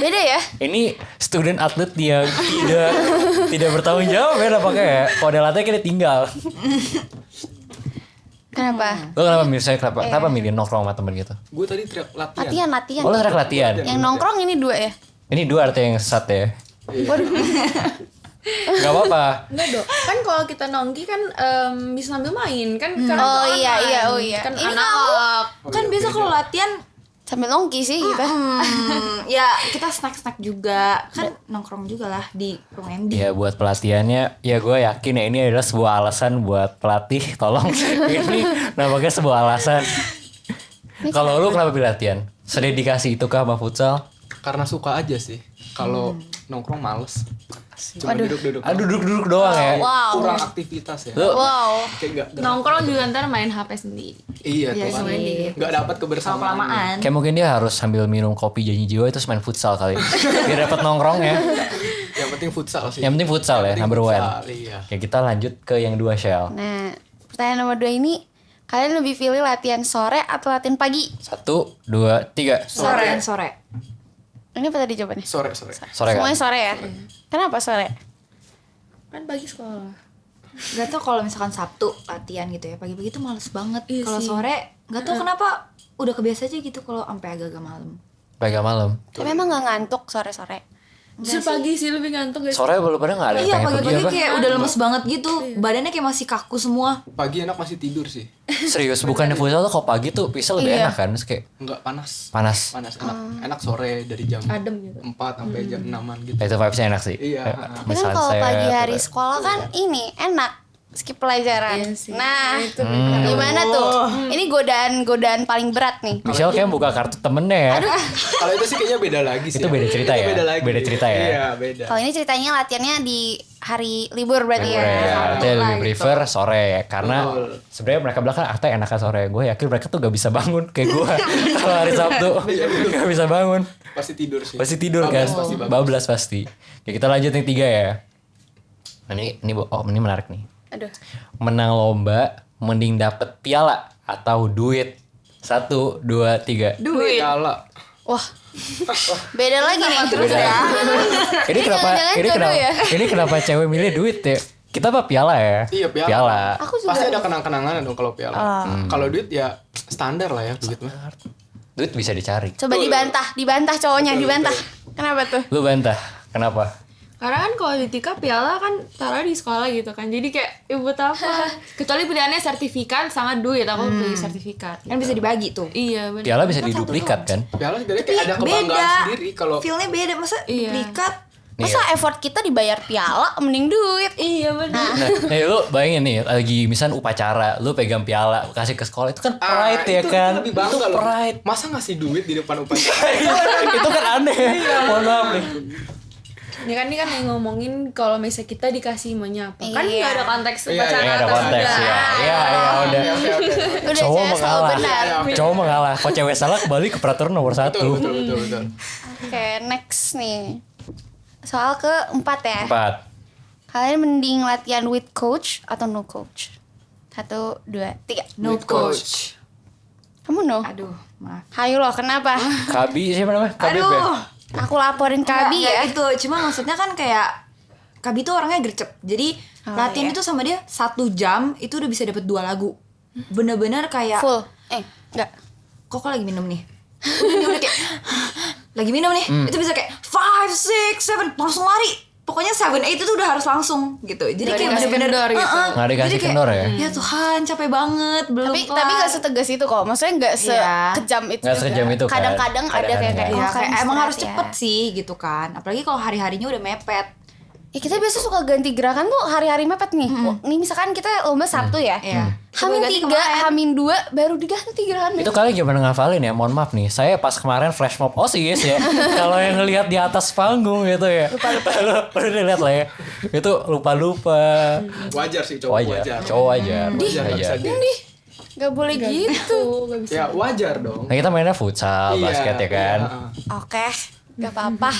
Beda ya? Ini student atlet yang tidak bertanggung jawab ya nampaknya ya. Kalau ada latihan kita tinggal. Kenapa? Lo kenapa milih kenapa milih nongkrong sama temen gitu? Gue tadi teriak latihan. Latihan. Oh lo teriak latihan. Yang nongkrong ini 2 ya? Ini 2 artinya yang sesat ya. Waduh. Gak apa-apa. Enggak dong, kan kalau kita nongki kan bisa sambil main kan. Oh iya, oh iya. Kan Ini anak. Kan biasa kalau latihan Sambil nongki sih kita. ya kita snack juga kan nongkrong juga lah di ruang MD. Ya buat pelatihannya, ya gue yakin ya ini adalah sebuah alasan buat pelatih. Tolong ini nampaknya sebuah alasan. Kalau lu kenapa pilih latihan? Sededikasi itu kah sama futsal? Karena suka aja sih. Kalau nongkrong males. Cuma duduk-duduk. Aduh duduk-duduk doang ya. Wow. Kurang aktivitas ya. Lu Wow. Kayak nggak Nongkrong juga ntar main HP sendiri. Iya tuh Iya kan. sih. Nggak dapat kebersamaan. Kelamaan. kayak mungkin dia harus sambil minum kopi janji jiwa itu main futsal kali. Biar dapat nongkrong ya. Yang penting futsal sih. Yang penting futsal ya, penting number one. futsal, iya. Ya kita lanjut ke yang 2 Shell. Nah, pertanyaan nomor 2 ini kalian lebih pilih latihan sore atau latihan pagi? 1, 2, 3. Sore. Ini apa tadi jawabannya? Sore. Sore kan? Semuanya sore ya? Kenapa sore? Kan pagi sekolah. Gak tau kalau misalkan Sabtu latihan gitu ya pagi-pagi tuh males banget. Iya Kalau sih. sore gak tau kenapa udah kebiasa aja gitu kalau sampai agak-agak malam. Pagi malam. Tapi emang gak ngantuk sore-sore? Justru pagi sih lebih ngantuk guys. Sore belum pada nggak ada yang Iya pengen pergi pagi-pagi apa? kayak udah lemes banget gitu. Badannya kayak masih kaku semua. Pagi enak masih tidur sih. Serius bukannya futsal tuh kalau pagi tuh bisa lebih Iya. enak kan? Terus kayak Enggak panas. panas. Panas enak. Enak sore dari jam Adem gitu. 4 sampai jam 6-an gitu. Nah, itu vibesnya enak sih. Iya. Kayak Tapi kan misalnya kalau saya- pagi hari sekolah kan ini enak. skip pelajaran. Iya sih. Nah, itu gimana tuh? Ini godaan paling berat nih. Michelle kayak buka kartu temennya ya. Kalau itu sih kayaknya beda lagi sih. Itu beda cerita ya? Beda lagi. Beda cerita ya? Iya, beda. Kalau ini ceritanya latihannya di hari libur berarti Ya, ya. artinya lebih prefer sore karena Betul. sebenarnya mereka bilang kan artinya enakan sore. Gue yakin mereka tuh gak bisa bangun kayak gue kalau hari Sabtu gak bisa bangun. Pasti tidur sih. Pasti tidur kan? Pasti bablas. Bablas pasti. Ya kita lanjut yang 3 ya. Ini menarik nih. Aduh. Menang lomba mending dapet piala atau duit. 1, 2, 3. Duit. Piala. Wah. Beda lagi nih. Beda. Ini kenapa jangan-jangan ini jodoh kenapa ya? ini kenapa cewek milih duit ya? Kita apa piala ya? Iya, piala. Aku juga. Pasti ada kenang-kenangan dong kalau piala. Kalau duit ya standar lah ya duit mah. Duit bisa dicari. Coba dibantah cowoknya, dibantah. Kenapa tuh? Lu bantah. Kenapa? Karena kan kalau di Tika piala kan taruh di sekolah gitu kan. Jadi kayak buat apa? Kecuali pilihannya sertifikat sama duit, aku beli sertifikat. Kan bisa dibagi tuh. Iya benar. Piala bisa diduplikat kan? Piala sebenarnya kayak ada kebanggaan sendiri kalau Feel-nya beda, masa Iya. duplikat. Masa effort kita dibayar piala mending duit? Iya benar. Nah, lu bayangin nih lagi misalnya upacara, lu pegang piala kasih ke sekolah itu kan pride ya itu kan? lebih bangga Itu loh. pride. Masa ngasih duit di depan upacara? Itu kan aneh. Mohon maaf nih. Ini kan yang ngomongin kalau misalnya kita dikasih menyapa. Kan Iya. nggak ada konteks Iya, pacaran Ini ada atas konteks juga. ya. Iya, udah. Udah Cowok cewek selalu mengalah. benar. Cowok mengalah. Kalau cewek salah kembali ke peraturan nomor 1. Betul. Oke, next nih. Soal keempat ya. 4. Kalian mending latihan with coach atau no coach? 1, 2, 3. No With coach. Kamu no? Aduh, maaf. Hayo loh, kenapa? Kabi siapa namanya? Kabib ya? Aduh. Aku laporin Kabi ya. Itu cuma maksudnya kan kayak Kabi tuh orangnya gercep. Jadi latihan iya. itu sama dia 1 jam itu udah bisa dapet 2 lagu. Bener-bener kayak Full. Enggak. kok lagi minum nih. Dia udah kayak lagi minum nih. Itu bisa kayak 5, 6, 7 langsung lari. Pokoknya 7, 8 itu udah harus langsung gitu. Jadi Nggak kayak dikasih bener-bener kendor gitu. Nggak dikasih Jadi kayak, kendor ya? Ya Tuhan, capek banget, belum Tapi nggak setegas itu kok. Maksudnya nggak Iya. sekejam itu. Nggak sekejam itu kan. Kadang-kadang ada kayak Kadang-kadang ya, oh, kayak kan emang harus istirahat cepet sih gitu kan. Apalagi kalau hari-harinya udah mepet. Ya kita biasa suka ganti gerakan tuh hari-hari mepet nih. Nih misalkan kita lomba Sabtu ya. Iya. Hamin Coba ganti 3, kemarin. Hamin 2 baru diganti gerakannya. Itu kalian gimana ngafalin ya? Mohon maaf nih, saya pas kemarin flash mob OSIS ya. Kalau yang ngelihat di atas panggung gitu ya. Lupa-lupa. Udah lihat lah ya. Itu lupa-lupa. Wajar sih cowok Wajar. wajar. Cowok wajar. Wajar nggak bisa Wajar. Gak boleh gitu. Nggak bisa. Ya wajar dong. Nah kita mainnya futsal, basket ya kan. Iya. Oke, gak apa-apa.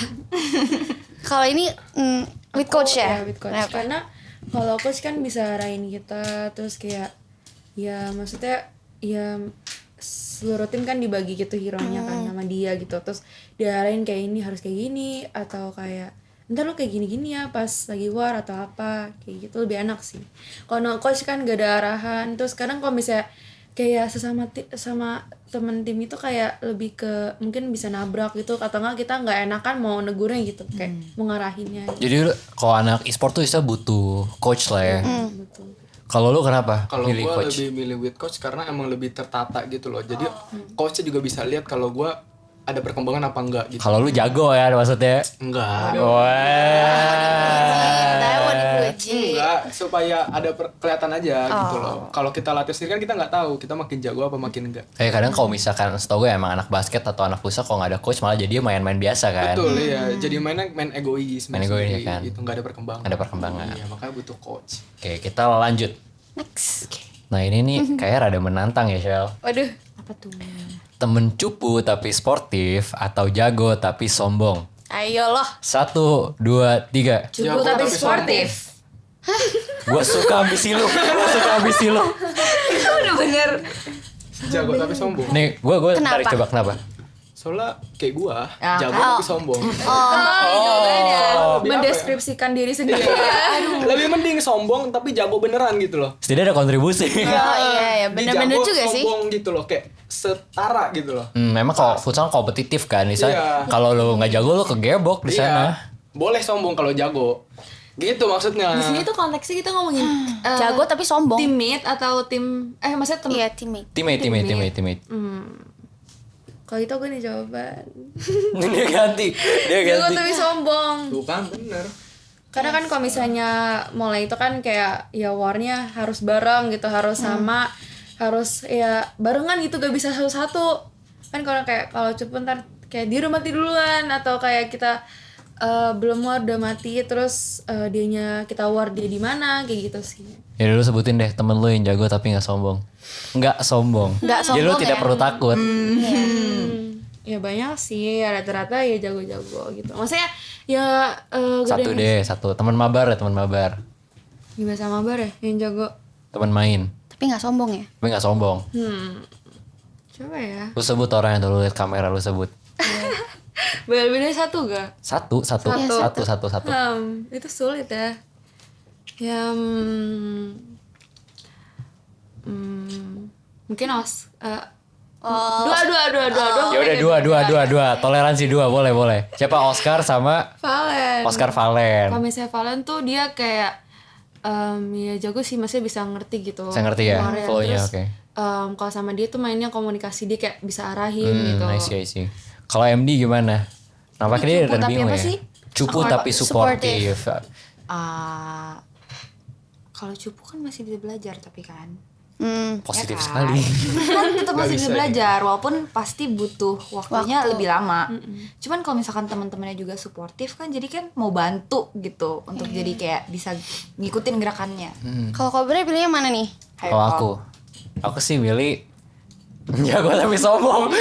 Kalau ini with coach ya? With coach. Kenapa? Karena kalau coach kan bisa arahin kita, terus kayak ya maksudnya ya seluruh tim kan dibagi gitu hero-nya kan sama dia gitu. Terus diarahin kayak ini harus kayak gini atau kayak ntar lo kayak gini-gini ya pas lagi war atau apa kayak gitu lebih enak sih. Kalau no coach kan gak ada arahan. Terus kadang kalau misalnya kayak sama temen tim itu kayak lebih ke mungkin bisa nabrak gitu atau enggak kita nggak enakan mau negurnya gitu kayak mau ngarahinnya gitu. Jadi kalau anak e-sport tuh bisa butuh coach lah ya. Betul. Kalau lu kenapa Kalau milih gue coach? lebih milih with coach karena emang lebih tertata gitu loh. Jadi coachnya juga bisa lihat kalau gue ada perkembangan apa enggak gitu. Kalau lu jago ya maksudnya. Enggak. Saya mau dipuji. Enggak, supaya ada kelihatan aja gitu loh. Kalau kita latih sendiri kan kita nggak tahu kita makin jago apa makin enggak. Kadang kalau misalkan setahu gue emang anak basket atau anak futsal kalau nggak ada coach malah jadi main-main biasa kan. Betul iya. Jadi main egois. Main egois, sendiri, kan. Gitu nggak ada perkembangan. Ada perkembangan. Iya makanya butuh coach. Oke kita lanjut. Next. Nah ini nih kayak rada menantang ya Shell. Waduh. Apa tuh? Temen cupu tapi sportif atau jago tapi sombong. Ayo loh. 1, 2, 3. Cukup Jago tapi tapi sportif. Gue suka ambisi lu. Bener-bener. Jago tapi sombong. Nih gue Kenapa? tarik coba kenapa? Soalnya kayak gua, Ya, jago kan? tapi sombong. Lebih apa ya? Mendeskripsikan diri sendiri. Lebih mending sombong tapi jago beneran gitu loh. Setidaknya ada kontribusi. Oh iya ya, Dia bener-bener jago, juga sih. sombong gitu loh, kayak setara gitu loh. Memang kalau futsal kompetitif kan. Misalnya Iya. kalau lu nggak jago lu kegebok di sana. Boleh sombong kalau jago. Gitu maksudnya. Di sini tuh konteksnya kita ngomongin Jago tapi sombong. teammate atau tim maksudnya temen. Iya, teammate. Teammate. Kalau itu gue nih jawaban. Dia ganti. Jago tapi sombong. Bukan bener. Karena kan kalau misalnya mulai itu kan kayak ya warnya harus bareng gitu, harus sama, harus ya barengan gitu, gak bisa satu-satu. Kan kalau cupu ntar kayak dia udah mati duluan, atau kayak kita belum war udah mati, terus dianya kita war dia di mana, kayak gitu sih. Ya dulu sebutin deh temen lu yang jago tapi nggak sombong. Nggak sombong. Jadi lu sombong tidak ya. perlu takut. Ya banyak sih, ya rata-rata ya jago-jago gitu. Maksudnya ya gak ada Satu yang- deh, satu. Teman mabar ya, teman mabar. Gimana sama Bar ya yang jago? Teman main. Tapi nggak sombong ya. Tapi nggak sombong. Coba ya. Lu sebut orang yang dulu lihat kamera lu sebut. Beda-beda satu gak? Satu. Itu sulit ya. Ya, mungkin dua. Ya udah dua. Toleransi dua, boleh. Siapa Oscar sama Valen. Oscar Valen. Kalau misalnya Valen tuh dia kayak ya jago sih, maksudnya bisa ngerti gitu. Saya ngerti ya, keluarnya. flow-nya, Terus, oke. kalau sama dia tuh mainnya komunikasi, dia kayak bisa arahin gitu. I see. Kalau MD gimana? Nampaknya dia Cupu dan tapi bingung apa ya. sih? Cupu tapi supportive. Kalau cupu kan masih bisa belajar tapi kan. Positif Ya kan? sekali. Kan tetap masih bisa bisa belajar, walaupun pasti butuh waktunya Waktu. lebih lama. Cuman kalau misalkan teman-temannya juga suportif kan, jadi kan mau bantu gitu untuk jadi kayak bisa ngikutin gerakannya. Kalau Kobre pilihnya mana nih? Kalau aku sih milih jago tapi sombong.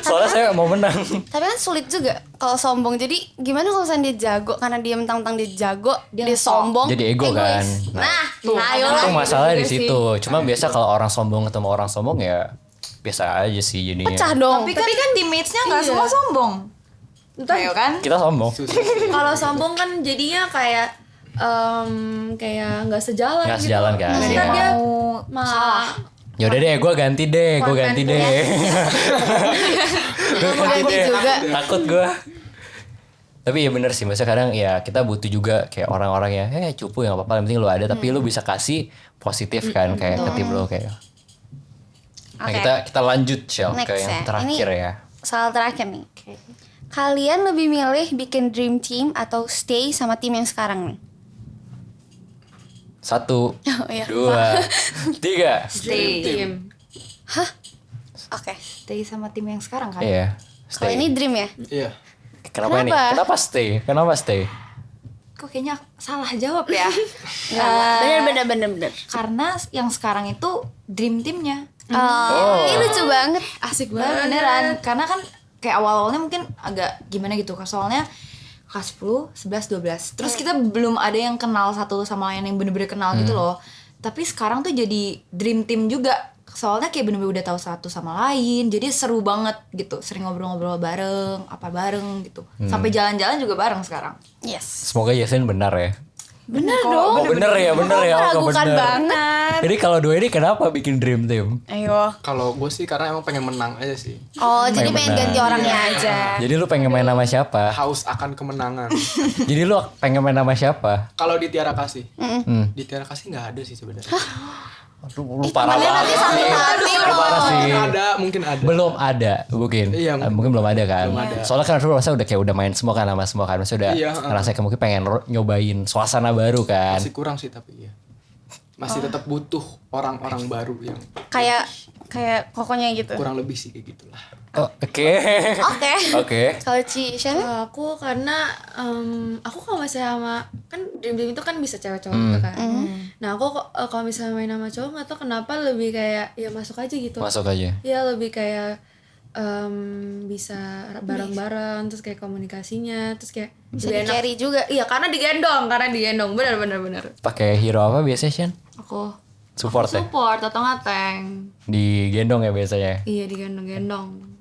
Soalnya saya mau menang. Tapi kan sulit juga kalau sombong. Jadi gimana kalau misalnya dia jago, karena dia mentang-mentang dia jago, dia sombong. Jadi ego kan. egois. Nah, Ayo itu lah. masalah di juga sih. situ. Cuma biasa kalau orang sombong ketemu orang sombong ya biasa aja sih jadinya. Pecah dong. Tapi kan teammates-nya nggak semua sombong. Ayo kan? Kita sombong. Kalau sombong kan jadinya kayak kayak nggak sejalan Nggak gitu. sejalan kan, Ntar iya. dia Salah. Ya udah deh, gue ganti deh. Gue ganti deh. juga. Takut gue. Tapi ya bener sih, maksudnya kadang ya kita butuh juga kayak orang-orang ya, cupu yang apa-apa, yang penting lu ada, tapi lu bisa kasih positif kan kayak ke tim lu kayak. Nah, Oke. kita lanjut Shell ke Next yang ya. terakhir Ini ya. soal terakhir nih. Kalian lebih milih bikin dream team atau stay sama tim yang sekarang nih? 1, Oh, iya. 2, 3. Stay. tim. Oke. Stay sama tim yang sekarang kan? Iya. Kalau Stay. ini dream ya? Iya. Kenapa ini? Kenapa? Kenapa stay? Kok kayaknya salah jawab ya? Bener. Karena yang sekarang itu dream teamnya. Ini lucu banget. Asik banget. Beneran. Karena kan kayak awal-awalnya mungkin agak gimana gitu. Soalnya kelas 10, 11, 12. Terus kita belum ada yang kenal satu sama lain, yang bener-bener kenal gitu loh. Tapi sekarang tuh jadi dream team juga. Soalnya kayak bener-bener udah tahu satu sama lain. Jadi seru banget gitu. Sering ngobrol-ngobrol bareng, apa bareng gitu. Sampai jalan-jalan juga bareng sekarang. Yes. Semoga Yasin benar ya. Bener dong. Oh, bener ya. Meragukan bener. banget. Jadi kalau dua ini kenapa bikin dream team? Ayo. Kalau gue sih karena emang pengen menang aja sih. Oh, jadi Pengen pengen ganti menang. orangnya aja. Jadi lu pengen main sama siapa? Haus akan kemenangan. Jadi lu pengen main sama siapa? Kalau di Tiara Kasih, Hmm. di Tiara Kasih nggak ada sih sebenarnya. Aduh, lu parah banget sih. hati Lu parah sih. Mungkin ada. Belum ada mungkin. Iya, Mungkin belum ada kan. belum ada. Soalnya kan lu rasa udah kayak udah main semua kan sama semua kan. Maksudnya udah Iya, ngerasa kayak mungkin pengen nyobain suasana baru kan. Masih kurang sih tapi ya. Masih tetap butuh orang-orang baru yang Kayak kokonya gitu. kurang lebih sih kayak gitulah. Oh, oke. Oke. Oke. Kalau Shana? Kalau aku karena aku kalau misalnya sama kan dream itu kan bisa cewek-cewek gitu kan. Nah aku kalau misalnya main sama cowok nggak tahu kenapa lebih kayak ya masuk aja gitu. Masuk aja. Ya lebih kayak bisa bareng-bareng, terus kayak komunikasinya, terus kayak Bisa lebih enak. di-carry juga. Iya karena digendong, benar. Pakai hero apa biasanya Shan? Aku Support ya? support atau nggak tank. Digendong ya biasanya. Iya digendong.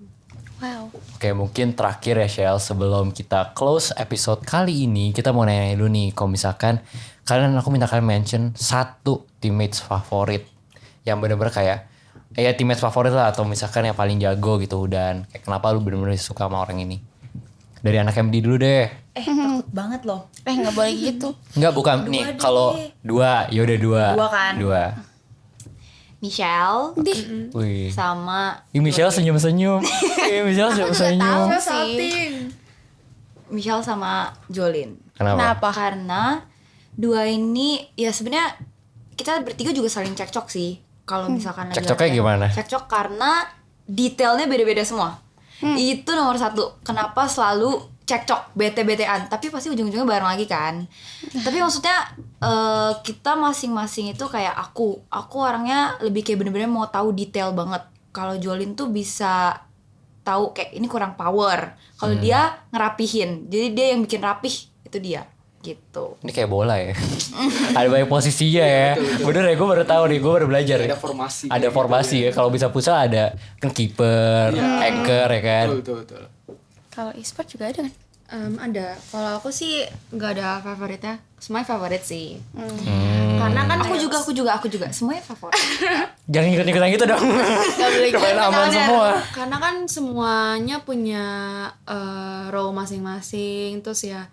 Wow. Oke, mungkin terakhir ya Shell, sebelum kita close episode kali ini, kita mau nanya dulu nih, kalau misalkan aku minta kalian mention satu teammates favorit yang bener-bener kayak ya teammates favorit lah, atau misalkan yang paling jago gitu, dan kayak kenapa lu bener-bener suka sama orang ini. Dari anak MD dulu deh. Takut banget loh. Nggak boleh gitu. Enggak, bukan nih, kalau dua, yaudah dua. Dua kan? Dua. Michelle Wih. sama Ih, Michelle senyum-senyum. Michelle senyum-senyum. Michelle sama Jolin. Kenapa? Kenapa? Karena dua ini ya sebenarnya kita bertiga juga saling cekcok sih. Kalau misalkan lagi Cekcoknya latihan. gimana? Cekcok karena detailnya beda-beda semua. Itu nomor satu. Kenapa selalu cekcok, bete-betean. Tapi pasti ujung-ujungnya bareng lagi kan. Tapi maksudnya kita masing-masing itu kayak aku orangnya lebih kayak bener-bener mau tahu detail banget. Kalau Jolin tuh bisa tahu kayak ini kurang power. Kalau dia ngerapihin. Jadi dia yang bikin rapih itu dia gitu. Ini kayak bola ya. Ada banyak posisinya ya. Bener ya, gue baru tahu nih, gue baru belajar ya. Ada formasi. Ada kayak formasi gitu ya. Kalau bisa futsal ada kan kiper, anchor ya kan. Betul. Kalau e-sport juga ada kan? Ada. Kalau aku sih nggak ada favoritnya. Semuanya favorit sih. Hmm. Karena kan Aku juga semuanya favorit. Jangan ikut-ikutan gitu dong. Supaya aman semua. Karena kan semuanya punya role masing-masing. Terus ya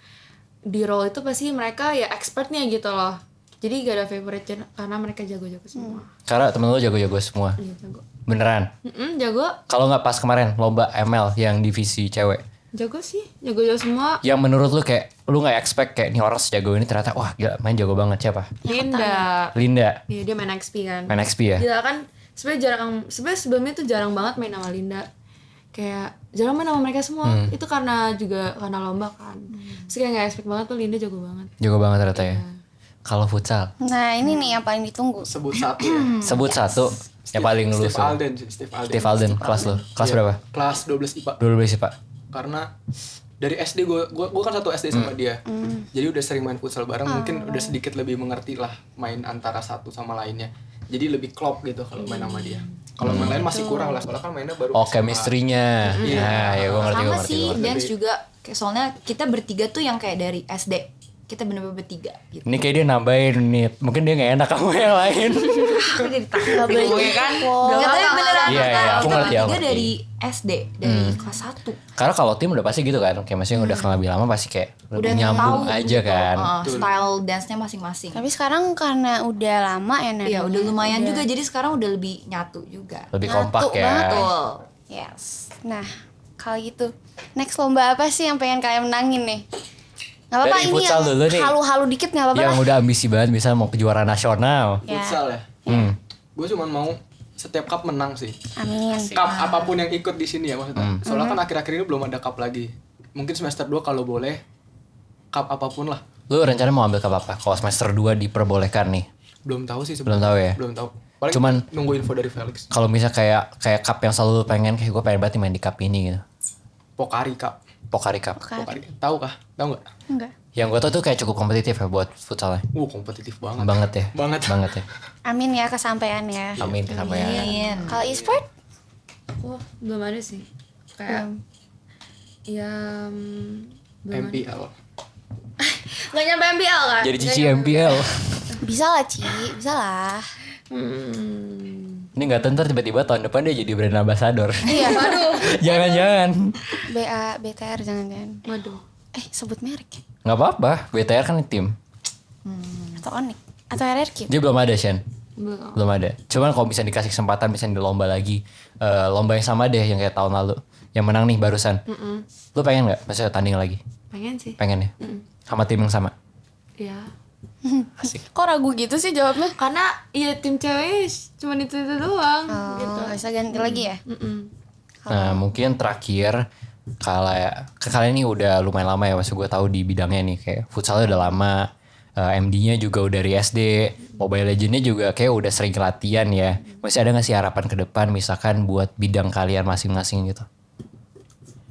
di role itu pasti mereka ya expertnya gitu loh. Jadi gak ada favorite karena mereka jago-jago semua. Karena temen lo jago-jago semua. Iya jago. Beneran. Jago. Kalau nggak pas kemarin lomba ML yang divisi cewek, Jago sih. Jago-jago semua. yang menurut lu kayak lu nggak expect kayak nih orang sejago ini, ternyata wah gila main jago banget, siapa? Linda. Iya dia main XP kan. Main XP ya? Gila kan sebenarnya sebelumnya tuh jarang banget main sama Linda. Kayak jarang main sama mereka semua. Itu karena lomba kan. Terus kayak gak expect banget tuh Linda jago banget. Jago banget ternyata ya. Kalau futsal, Nah ini nih yang paling ditunggu. Sebut satu ya. sebut satu yang paling lu Steve suka. Alden sih, Steve Alden. Steve Alden, kelas lu. Kelas Iya, berapa? Kelas 12 IPA. Dulu sih Pak. Karena dari SD gue kan satu SD sama dia. Jadi udah sering main futsal bareng, mungkin udah sedikit lebih mengerti lah main antara satu sama lainnya. Jadi lebih klop gitu kalau main sama dia. Kalau main lain masih kurang lah, soalnya kan mainnya baru Oh, SMA. chemistry-nya. Nah, ya gue ngerti, Sama gue ngerti. sih gua ngerti. dance juga. Kayak soalnya kita bertiga tuh yang kayak dari SD. Kita bener-bener bertiga gitu. Ini kayak dia nambahin nih. Mungkin dia nggak enak sama yang lain. Aku jadi takut. Gak boleh Ngomongnya gitu kan. kok. Gak tapi beneran Iya, iya, aku kita ngerti, aku bertiga ngerti. dari SD, dari kelas 1. Karena kalau tim udah pasti gitu kan. Kayak maksudnya udah kenal lebih lama pasti kayak lebih Udah nyambung tahu aja gitu, kan. style dance-nya masing-masing. Tapi sekarang karena udah lama ya Nadinya. Iya udah lumayan juga, jadi sekarang udah lebih nyatu juga. Lebih Nyatu kompak ya. banget. Betul. Yes. Nah kalau gitu next lomba apa sih yang pengen kalian menangin nih? Gak apa-apa Dari ini futsal yang dulu nih. halu-halu dikit gak apa-apa Yang lah. udah ambisi banget bisa mau ke juara nasional. Ya. Futsal ya. Gue cuma mau setiap cup menang sih. Amin. Cup apapun yang ikut di sini ya maksudnya. Soalnya kan akhir-akhir ini belum ada cup lagi. Mungkin semester 2 kalau boleh cup apapun lah. Lu rencana mau ambil cup apa? Kalau semester 2 diperbolehkan nih. Belum tahu sih Belum sebenarnya. tahu ya? Belum tahu. Paling Cuman- nunggu info dari Felix. Kalau misal kayak cup yang selalu lu pengen, kayak gue pengen banget nih main di cup ini gitu. Pokari Cup. Pokari Cup. Pokari. Tahu kah? Tahu nggak? Enggak. Yang gue tau tuh kayak cukup kompetitif ya buat futsalnya. Kompetitif banget. Banget ya. Banget. Banget ya. Amin ya kesampaian ya. Amin kesampaian. Amin. Kalau e-sport? Aku belum ada sih. Kayak ya belum ada. MPL. Gak nyampe MPL kan? Jadi cici MPL. Bisa lah Ci, bisa lah. Ini nggak tahu ntar tiba-tiba tahun depan dia jadi brand ambassador. Iya. Waduh. Jangan-jangan. BTR jangan-jangan. Waduh. Sebut merek ya? Nggak apa-apa. BTR kan tim. Atau Onyx? Atau RRQ? Dia belum ada Shen. Belum. Belum ada. Cuman kalau bisa dikasih kesempatan bisa di lomba lagi. Lomba yang sama deh yang kayak tahun lalu. Yang menang nih barusan. Lu pengen nggak? Maksudnya tanding lagi? Pengen sih. Pengen ya? Sama tim yang sama? Iya. Asik. Kok ragu gitu sih jawabnya? Karena ya tim cewek cuma itu doang gitu. Gak bisa ganti lagi ya? Nah mungkin terakhir kalau kalian ini udah lumayan lama ya, maksud gue tahu di bidangnya nih kayak futsalnya udah lama, MD-nya juga udah dari SD, Mobile Legends-nya juga kayak udah sering latihan ya. Masih ada nggak sih harapan ke depan misalkan buat bidang kalian masing-masing gitu?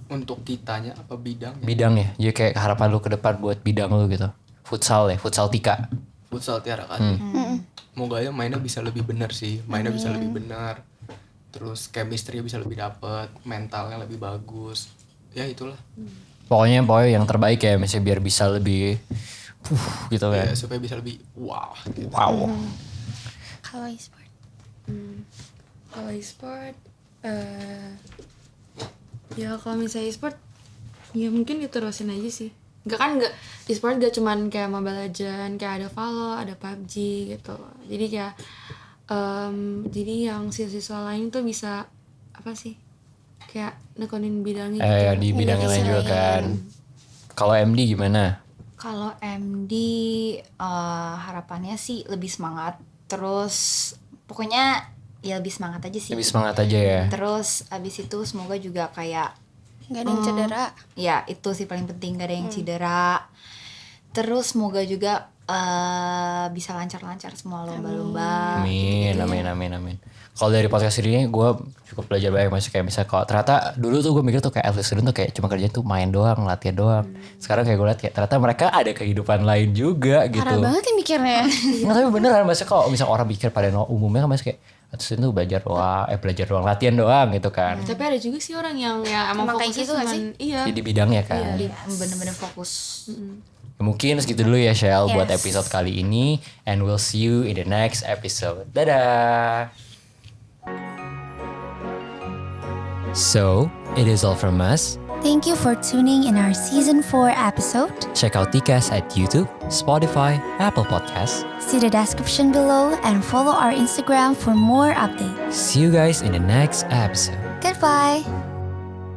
Untuk kitanya apa bidang? Bidangnya, jadi kayak harapan lu ke depan buat bidang lu gitu. Futsal ya, futsal Tika. Futsal Tiara kan. Moga aja mainnya bisa lebih benar sih. Mainnya bisa lebih benar. Terus chemistry bisa lebih dapet, mentalnya lebih bagus. Ya itulah. Pokoknya yang terbaik ya, misalnya biar bisa lebih gitu Ya, kan. supaya bisa lebih wow gitu. Wow. Kalau e-sport? Kalau e-sport ya kalau misalnya e-sport ya mungkin diterusin aja sih. Gak e-sport gak cuman kayak Mobile Legends, kayak ada Valo, ada PUBG gitu. Jadi kayak jadi yang siswa lain tuh bisa apa sih? Kayak nekonin bidangnya gitu. Di bidang yang lain juga kan. Kalau MD gimana? Kalau MD harapannya sih lebih semangat. Terus pokoknya ya lebih semangat aja sih. Lebih semangat aja ya. Terus abis itu semoga juga kayak Nggak ada yang cedera. ya itu sih paling penting, gak ada yang cedera. Terus semoga juga bisa lancar-lancar semua lomba-lomba. Amin, amin. Kalau dari podcast ini gue cukup belajar banyak, maksudnya kayak misalnya kalau ternyata dulu tuh gue mikir tuh kayak atlet student tuh kayak cuma kerjaan tuh main doang, latihan doang. Sekarang kayak gue liat kayak ternyata mereka ada kehidupan lain juga gitu. Parah banget nih mikirnya. Nggak, tapi beneran maksudnya kalau misalnya orang mikir pada umumnya kan maksudnya kayak atlet student tuh belajar doang, latihan doang gitu kan. Tapi ada juga sih orang yang ya emang Emang kayak fokusnya gitu nggak cuman iya. Jadi bidangnya kan. Jadi bener-bener fokus. Mungkin segitu dulu ya Shell buat Yes. episode kali ini, and we'll see you in the next episode. Dadah. So, it is all from us. Thank you for tuning in our season 4 episode. Check out Tikas at YouTube, Spotify, Apple Podcasts. See the description below and follow our Instagram for more updates. See you guys in the next episode. Goodbye.